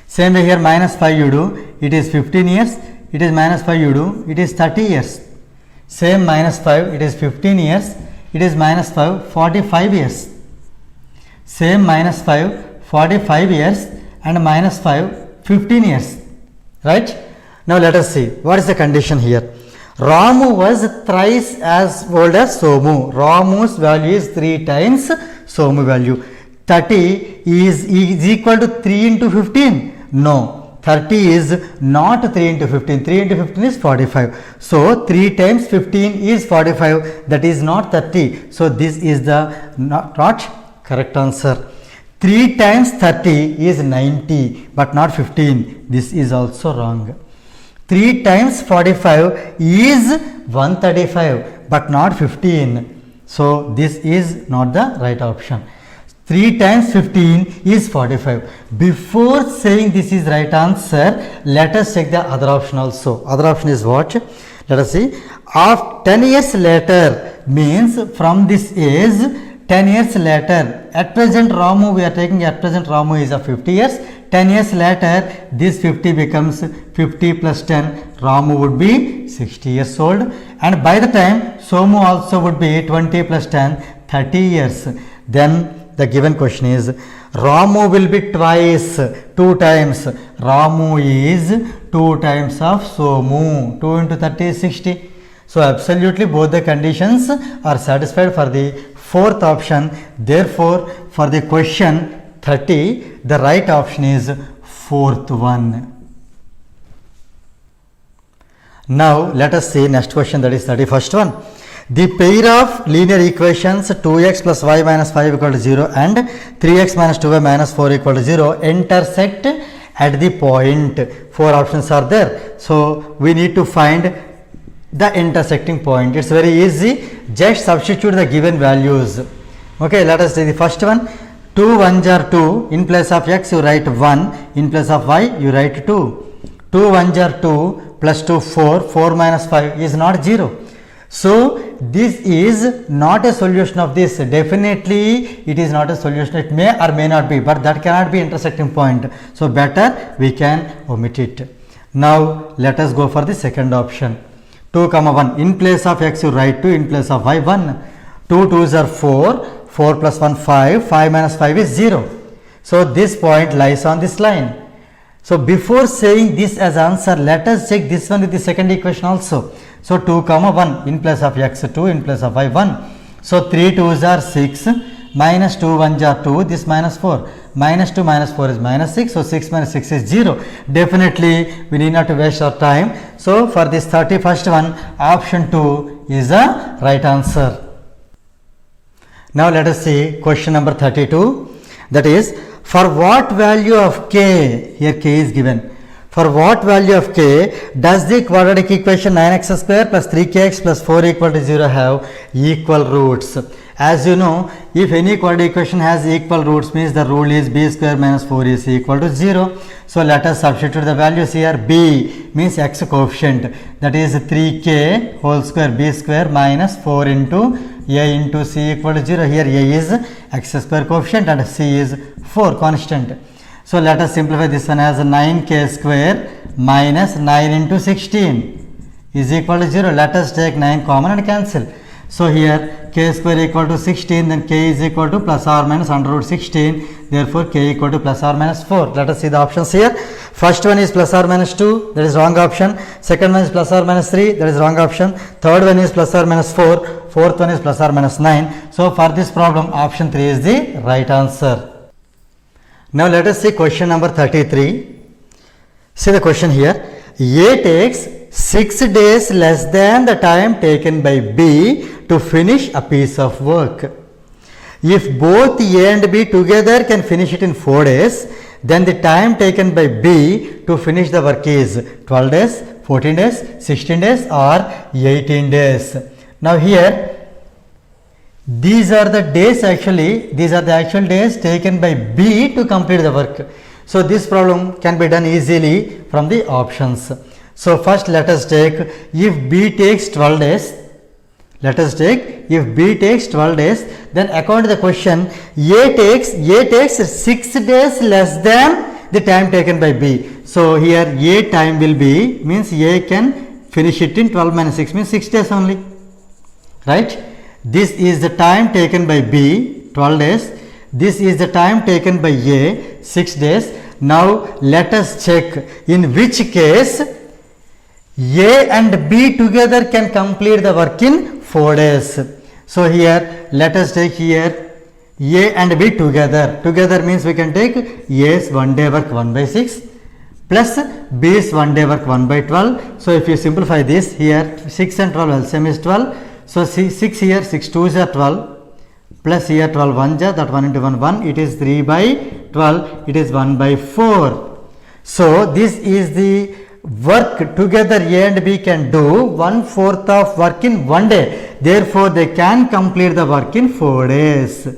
Same way here minus 5 you do. It is 15 years. It is minus 5 you do. It is 30 years. Same minus 5. It is 15 years. It is minus 5, 45 years. Same minus 5, 45 years, and minus 5, 15 years. Right? Now let us see what is the condition here. Ramu was thrice as old as Somu. Ramu's value is 3 times Somu value. 30 is equal to 3 into 15. No. 30 is not 3 into 15. 3 into 15 is 45. So 3 times 15 is 45. That is not 30. So this is the not correct answer. 3 times 30 is 90 but not 15. This is also wrong. 3 times 45 is 135 but not 15. So this is not the right option. 3 times 15 is 45. Before saying this is right answer, let us check the other option also. Other option is what? Let us see. Of 10 years later means from this age 10 years later. At present Ramu, we are taking at present Ramu is of 50 years. 10 years later this 50 becomes 50 plus 10. Ramu would be 60 years old. And by the time Somu also would be 20 plus 10, 30 years. Then the given question is Ramu will be twice, 2 times. Ramu is 2 times of Somu. 2 into 30 is 60. So absolutely both the conditions are satisfied for the fourth option. Therefore, for the question 30, the right option is fourth one. Now let us see next question, that is 31st one. The pair of linear equations 2x plus y minus 5 equal to 0 and 3x minus 2y minus 4 equal to 0 intersect at the point. 4 options are there. So we need to find the intersecting point. It's very easy. Just substitute the given values. Okay, let us see the first one. 2 ones are 2. In place of x you write 1. In place of y you write 2. 2 ones are 2 plus 2 4. 4 minus 5 is not 0. So this is not a solution of this. Definitely it is not a solution. It may or may not be, but that cannot be intersecting point. So better we can omit it. Now let us go for the second option. 2 comma 1. In place of x you write 2. In place of y 1. 2 2s are 4. 4 plus 1 5. 5 minus 5 is 0. So this point lies on this line. So before saying this as answer, let us check this one with the second equation also. So 2 comma 1. In place of x 2. In place of y 1. So 3 2s are 6. Minus 2 1s are 2. This minus 4. Minus 2 minus 4 is minus 6. So 6 minus 6 is 0. Definitely we need not to waste our time. So for this 31st one, option 2 is the right answer. Now let us see question number 32. That is, for what value of k, here k is given. For what value of k does the quadratic equation 9x square plus 3kx plus 4 equal to 0 have equal roots? As you know, if any quadratic equation has equal roots, means the rule is b square minus 4 is equal to 0. So let us substitute the values here. B means x coefficient, that is 3k whole square b square minus 4 into a into c equal to 0. Here a is x square coefficient and c is 4 constant. So let us simplify this one as 9k square minus 9 into 16 is equal to 0. Let us take 9 common and cancel. So here k square equal to 16, then k is equal to plus or minus under root 16. Therefore k equal to plus or minus 4. Let us see the options here. First one is plus or minus 2, that is wrong option. Second one is plus or minus 3, that is wrong option. Third one is plus or minus 4. Fourth one is plus or minus 9. So for this problem, option 3 is the right answer. Now let us see question number 33. See the question here. A takes 6 days less than the time taken by B to finish a piece of work. If both A and B together can finish it in 4 days, then the time taken by B to finish the work is 12 days, 14 days, 16 days or 18 days. Now here these are the days actually, these are the actual days taken by B to complete the work. So this problem can be done easily from the options. So first let us take, if B takes 12 days, let us take, if B takes 12 days, then according to the question, A takes 6 days less than the time taken by B. So here A time will be, means A can finish it in 12 minus 6 means 6 days only, right? This is the time taken by B, 12 days. This is the time taken by A, 6 days. Now let us check in which case A and B together can complete the work in 4 days. So here let us take here A and B together. Together means we can take A's 1 day work 1 by 6 plus B's 1 day work 1 by 12. So if you simplify this, here 6 and 12 LCM is 12. So 6 here, 6 2s are 12 plus here 12 1s are, that 1 into 1 1, it is 3 by 12, it is 1 by 4. So this is the work together A and B can do 1/4 of work in 1 day. Therefore they can complete the work in 4 days.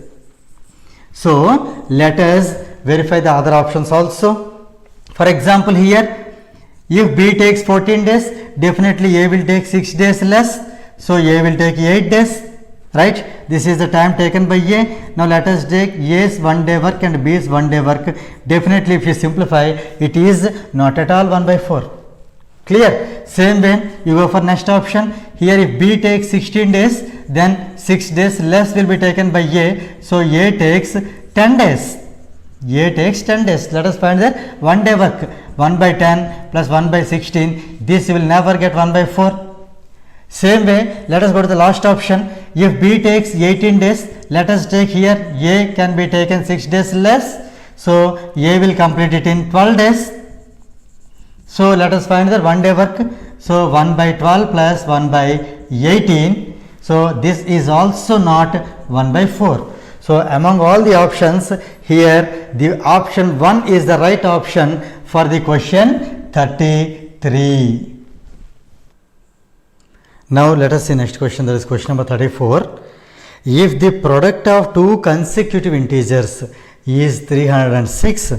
So let us verify the other options also. For example, here if B takes 14 days, definitely A will take 6 days less, so A will take 8 days, right? This is the time taken by A. Now let us take A's 1 day work and B's 1 day work. Definitely if you simplify, it is not at all 1 by 4. Clear? Same way you go for next option. Here if B takes 16 days, then 6 days less will be taken by A, so A takes 10 days. A takes 10 days. Let us find that 1 day work. 1 by 10 plus 1 by 16. This you will never get 1 by 4. Same way, let us go to the last option. If B takes 18 days, let us take here A can be taken 6 days less. So A will complete it in 12 days. So let us find the 1 day work. So 1 by 12 plus 1 by 18. So this is also not 1 by 4. So among all the options, here the option 1 is the right option for the question 33. Now let us see next question, that is question number 34. If the product of two consecutive integers is 306,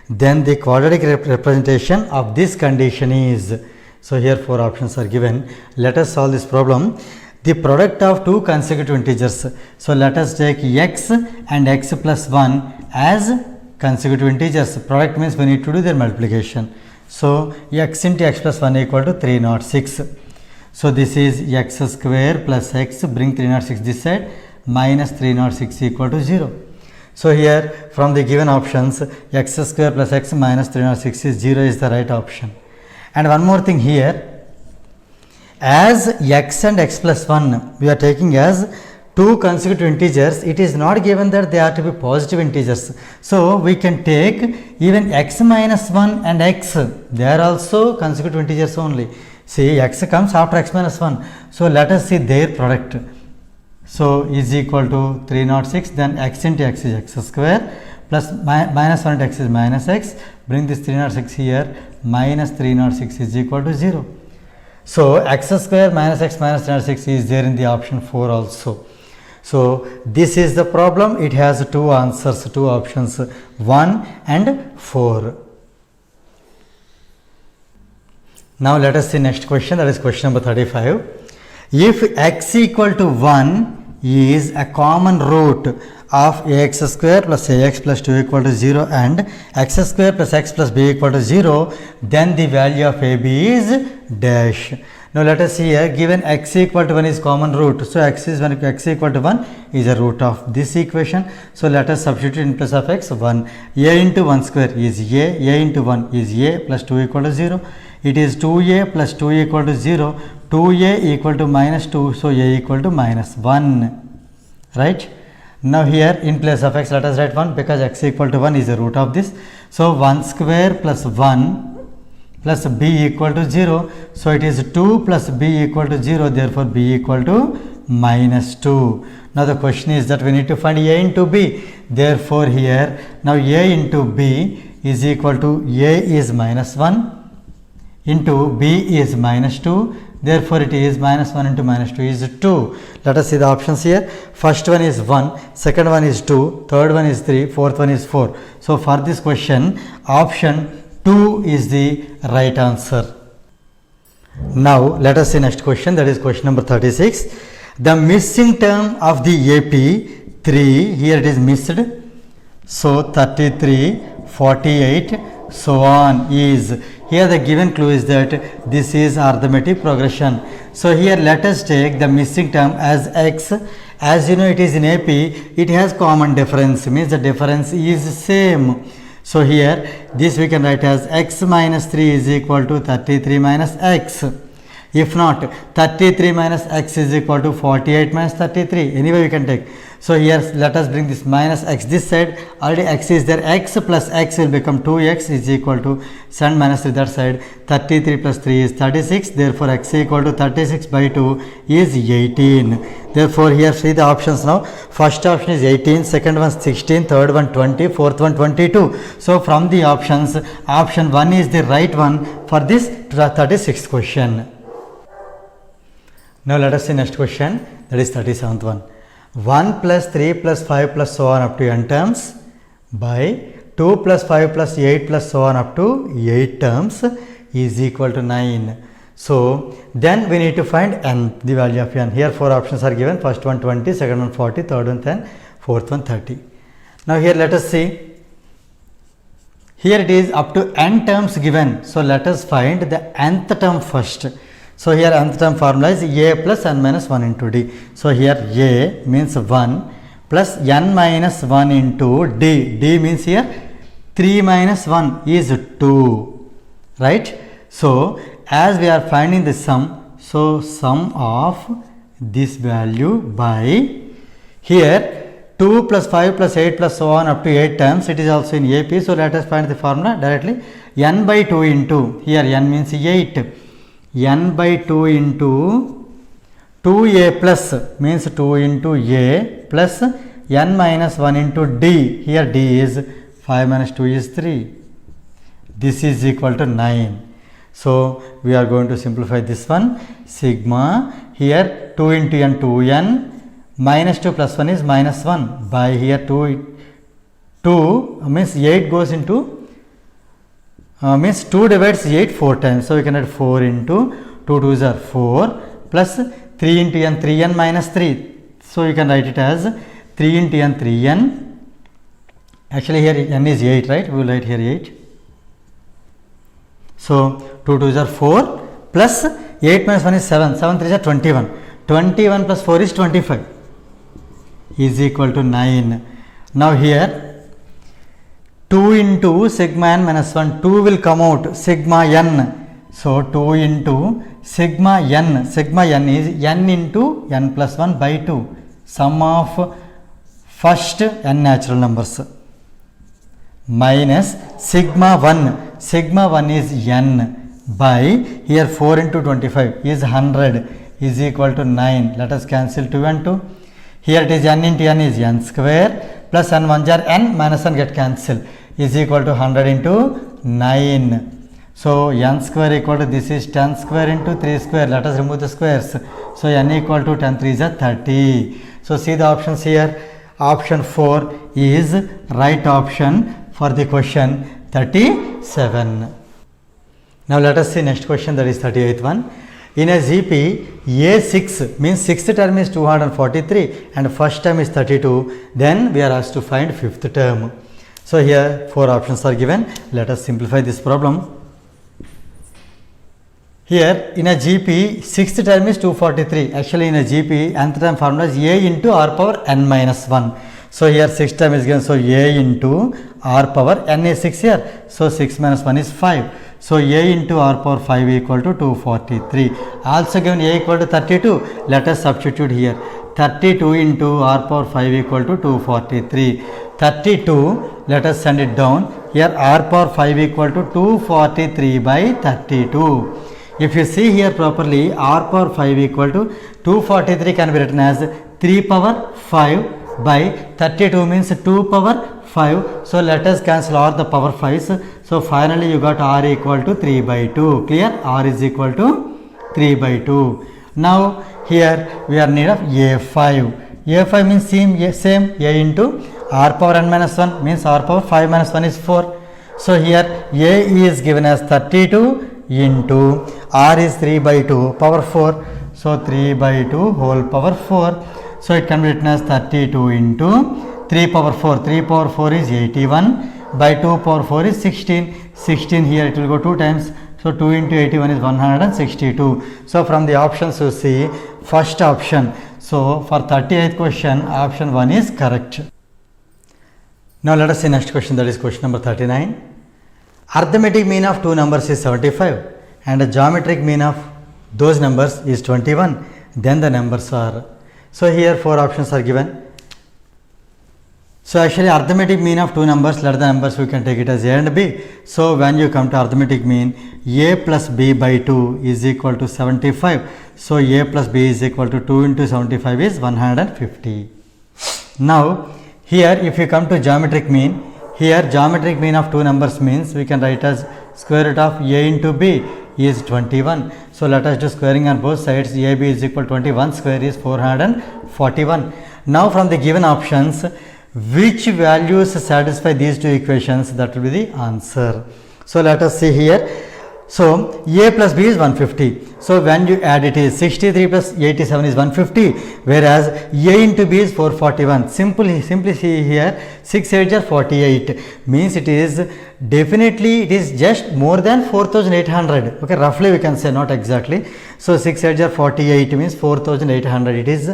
then the quadratic representation of this condition is. So here 4 options are given. Let us solve this problem. The product of two consecutive integers. So let us take x and x plus 1 as consecutive integers. Product means we need to do their multiplication. So x into x plus 1 equal to 306. So this is x square plus x, bring 306 this side, minus 306 equal to 0. So here from the given options, x square plus x minus 306 is 0 is the right option. And one more thing here, as x and x plus 1 we are taking as two consecutive integers, it is not given that they are to be positive integers. So we can take even x minus 1 and x, they are also consecutive integers only. See, x comes after x minus 1. So let us see their product. So is equal to 306, then x into x is x square plus minus 1 into x is minus x. Bring this 306 here, minus 306 is equal to 0. So x square minus x minus 306 is there in the option 4 also. So this is the problem. It has two answers, two options, 1 and 4. Now let us see next question, that is question number 35. If x equal to 1 is a common root of ax square plus ax plus 2 equal to 0 and x square plus x plus b equal to 0, then the value of ab is dash. Now let us see here, given x equal to 1 is common root. So x equal to 1 is a root of this equation. So let us substitute in place of x 1. A into 1 square is a into 1 is a plus 2 equal to 0. It is 2a plus 2 equal to 0, 2a equal to minus 2, so a equal to minus 1, right? Now here in place of x let us write 1 because x equal to 1 is the root of this. So 1 square plus 1 plus b equal to 0, so it is 2 plus b equal to 0, therefore b equal to minus 2. Now the question is that we need to find a into b, therefore here now a into b is equal to a is minus 1 into b is minus 2, therefore it is minus 1 into minus 2 is 2. Let us see the options here. First one is 1, second one is 2, third one is 3, fourth one is 4. So for this question, option 2 is the right answer. Now let us see next question, that is question number 36. The missing term of the AP 3, here it is missed, so 33, 48, so on is. Here the given clue is that this is arithmetic progression. So here let us take the missing term as x. As you know, it is in AP, it has common difference, means the difference is same. So here this we can write as x minus 3 is equal to 33 minus x. If not, 33 minus x is equal to 48 minus 33. Anyway we can take. So here let us bring this minus x this side. Already x is there. X plus x will become 2x is equal to 7 minus 3 that side. 33 plus 3 is 36. Therefore x equal to 36 by 2 is 18. Therefore here see the options now. First option is 18, second one 16, third one 20, fourth one 22. So from the options, option 1 is the right one for this 36th question. Now let us see next question, that is 37th one. 1 plus 3 plus 5 plus so on up to n terms by 2 plus 5 plus 8 plus so on up to 8 terms is equal to 9. So then we need to find n, the value of n. Here 4 options are given. First one 20, second one 40, third one 10, fourth one 30. Now here let us see. Here it is up to n terms given. So let us find the nth term first. So here nth term formula is a plus n minus 1 into d. So here a means 1 plus n minus 1 into d. D means here 3 minus 1 is 2. Right? So as we are finding the sum, so sum of this value by here 2 plus 5 plus 8 plus so on up to 8 terms, it is also in AP. So let us find the formula directly. N by 2 into, here n means 8, n by 2 into 2a plus means 2 into a plus n minus 1 into d. Here d is 5 minus 2 is 3. This is equal to 9. So we are going to simplify this one. Sigma here 2 into n 2n minus 2 plus 1 is minus 1 by here 2 means 8 goes into means 2 divides 8 4 times. So we can add 4 into 2 2s are 4 plus 3 into n 3n minus 3. So you can write it as 3 into n 3n. Actually here n is 8, right? We will write here 8. So 2 2s are 4 plus 8 minus 1 is 7. 7 3s are 21. 21 plus 4 is 25 is equal to 9. Now here 2 into sigma n minus 1, 2 will come out sigma n. So 2 into sigma n is n into n plus 1 by 2, sum of first n natural numbers, minus sigma 1 is n by here 4 into 25 is 100 is equal to 9. Let us cancel 2 and 2. Here it is n into n is n square plus n 1 jar n minus n get cancelled is equal to 100 into 9. So n square equal to this is 10 square into 3 square. Let us remove the squares. So n equal to 10 3 is a 30. So see the options here. Option 4 is right option for the question 37. Now let us see next question, that is 38th one. In a GP, A6 means 6th term is 243 and first term is 32. Then we are asked to find 5th term. So here 4 options are given. Let us simplify this problem. Here in a GP, 6th term is 243. Actually in a GP, nth term formula is A into R power n minus 1. So here 6th term is given. So A into R power n is 6 here. So 6 minus 1 is 5. So A into R power 5 equal to 243. Also given A equal to 32. Let us substitute here. 32 into R power 5 equal to 243. 32, let us send it down. Here R power 5 equal to 243 by 32. If you see here properly, R power 5 equal to 243 can be written as 3 power 5 by 32 means 2 power 5. So let us cancel all the power 5s. So finally you got R equal to 3 by 2. Clear? R is equal to 3 by 2. Now here we are in need of A5. A5 means same A into R power n minus 1 means R power 5 minus 1 is 4. So here A is given as 32 into R is 3 by 2 power 4. So 3 by 2 whole power 4. So it can be written as 32 into 3 power 4. 3 power 4 is 81 by 2 power 4 is 16. 16 here it will go 2 times. So 2 into 81 is 162. So from the options you see first option. So for 38th question, option 1 is correct. Now let us see next question, that is question number 39. Arithmetic mean of two numbers is 75 and the geometric mean of those numbers is 21. Then the numbers are. So here 4 options are given. So actually arithmetic mean of two numbers, let the numbers we can take it as A and B. So when you come to arithmetic mean, A plus B by 2 is equal to 75. So A plus B is equal to 2 into 75 is 150. Now here if you come to geometric mean, here geometric mean of two numbers means we can write as square root of A into B is 21. So let us do squaring on both sides. AB is equal to 21 square is 441. Now from the given options, which values satisfy these two equations, that will be the answer. So let us see here. So a plus b is 150. So when you add it is 63 plus 87 is 150, whereas a into b is 441. Simply see here, 6 8 are 48, means it is definitely, it is just more than 4800. Okay, roughly we can say, not exactly. So 6 8 are 48 means 4800. It is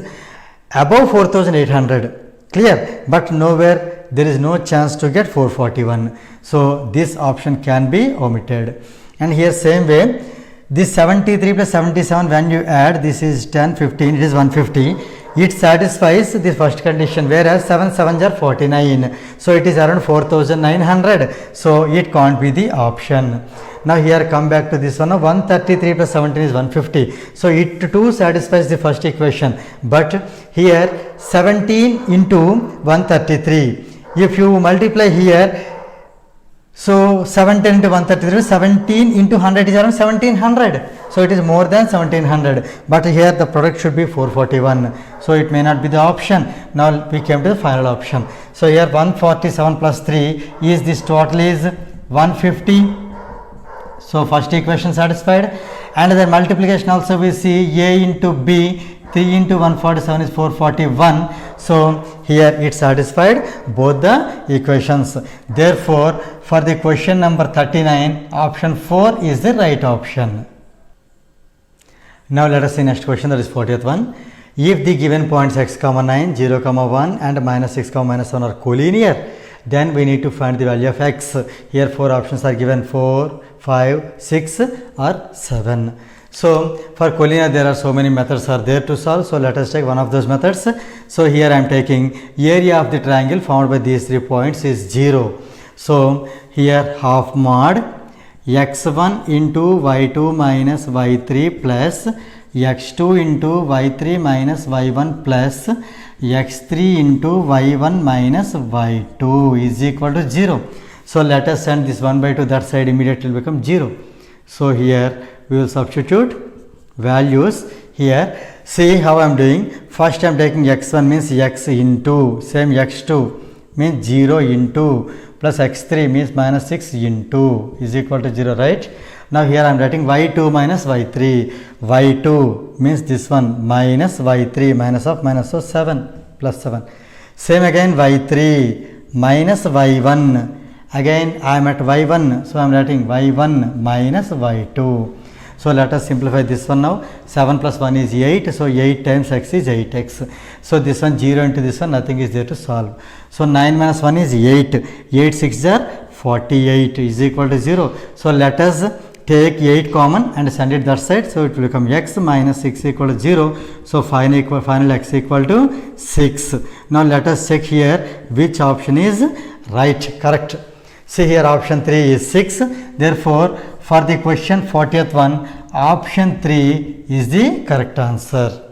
above 4800. Clear? But nowhere there is no chance to get 441. So this option can be omitted. And here same way, this 73 plus 77, when you add, this is 10 15, it is 150. It satisfies the first condition, whereas 7 7s are 49. So it is around 4900. So it can't be the option. Now here come back to this one. 133 plus 17 is 150. So it too satisfies the first equation. But here 17 into 133. If you multiply here, so 17 into 133, 17 into 100 is around 1700. So it is more than 1700. But here the product should be 441. So it may not be the option. Now we came to the final option. So here 147 plus 3 is, this total is 150. So first equation satisfied. And then multiplication also we see a into b. 3 into 147 is 441. So here it satisfied both the equations. Therefore, for the question number 39, option 4 is the right option. Now let us see next question, that is 40th one. If the given points x, 9, 0, 1 and minus 6, minus 1 are collinear, then we need to find the value of x. Here 4 options are given, 4, 5, 6 or 7. So for collinear there are so many methods are there to solve. So let us take one of those methods. So here I am taking area of the triangle formed by these 3 points is 0. So here half mod x1 into y2 minus y3 plus x2 into y3 minus y1 plus x3 into y1 minus y2 is equal to 0. So let us send this 1 by 2 that side, immediately will become 0. So here we will substitute values here. See how I am doing. First I am taking x1 means x into, same x2 means 0 into, plus x3 means minus 6 into is equal to 0, right? Now here I am writing y2 minus y3. y2 means this one minus y3 minus of 7 plus 7. Same again y3 minus y1. Again I am at y1, so I am writing y1 minus y2. So let us simplify this one now. 7 plus 1 is 8. So 8 times x is 8x. So this one 0 into this one, nothing is there to solve. So 9 minus 1 is 8. 8 6 are 48 is equal to 0. So let us take 8 common and send it that side. So it will become x minus 6 equal to 0. So final x equal to 6. Now let us check here which option is right, correct. See here option 3 is 6. Therefore, for the question 40th one, option 3 is the correct answer.